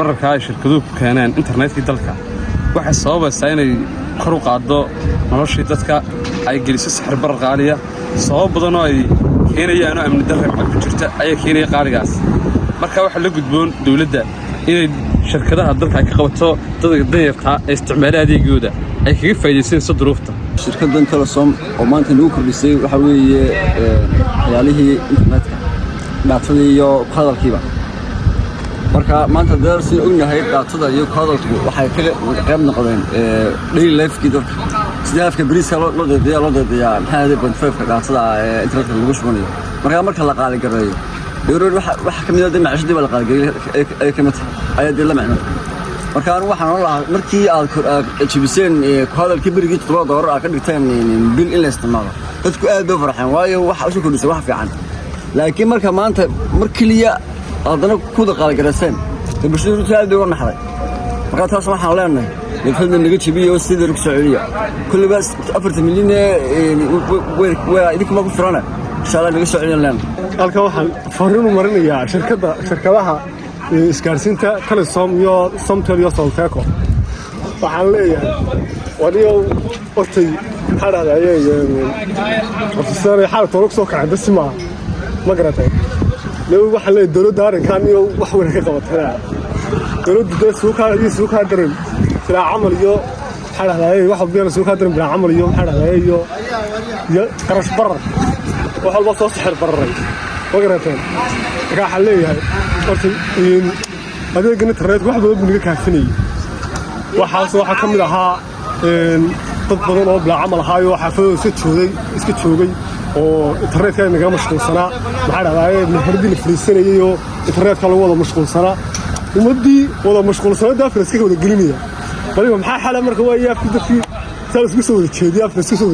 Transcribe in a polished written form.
bararka ay shirkaduhu ku keeneen internetkii dalka waxay sababaysaa inay kor u qaaddo noloshii dadka ay geliso sixir barar qaaliya sabab badan oo ay keenayaan oo amni darro ku jirta ayaa keenaya qaaligaas marka waxa la gudboon dawladda inay shirkadaha dalka ay ka qabato dadka danyarta ee isticmaala adeegooda ay kaga faa'iideysanayso duruufta shirkaddan Telesom oo maanta lagu kordhisay waxa weeye waxyaalihii internetka dhaatada iyo hadalkiiba marka maanta darsi ognahay dhaatada iyo hadalku waxay ka qayb noqdeen daily life-kii dadka sida afka bariiska loo deedeeyaa maxaa ahayd 0.5 dhaatada internetka lagu shubanayo marka la qaali gareeyo dawladdu waxa kamid ah macaashadii la qaali gareeyo ay kamid ayay la macno marka waxaan oolahay markii aad jibiseen hadalkii berigii $7 ka dhigteen bil in la isticmaalo dadku aad bay farxeen waayo waxa u soo kordhisay wax fiican laakiin marka maanta markiliya adana ku qaali gareyseen bulshadu aad bay uga naxday marka taas waxaan leenahay dadka naga jibiyo sidii lagu soo celiyo kulliba 4 milyan way idinku ma ku firana insha Allah naga soo celin halka waxaan fariin u marinayaa shirkadaha isgaarsiinta Telesom iyo Somtel iyo Solteco waxaan leeyahay wadiyo waqti xaraadayay ofisare xaalad oo soo kacay dasma ma garatay لو واحد له دولة دار كان يو واحد ولا كقبتها دولة ده سوق درم في العمل يو حلا هاي واحد بينا سوق درم في العمل يوم حلا هاي يو كرش برا واحد بس صحر برا وقرتين راح عليه هاي قلت هذا قلت رأيت واحد من كافني واحد كم لها تطبقون أو بالعمل هاي وحفظ ست شوي oo internetka naga mashquulsana waxa dhacay herdii la fariisanayay oo internetka lagu wada mashquulsana umadii wada mashquulsanada afriska wada gelinaya bal maxaa xal marka waa yaafki dadkii saas ku soo jeediyaa afriska soo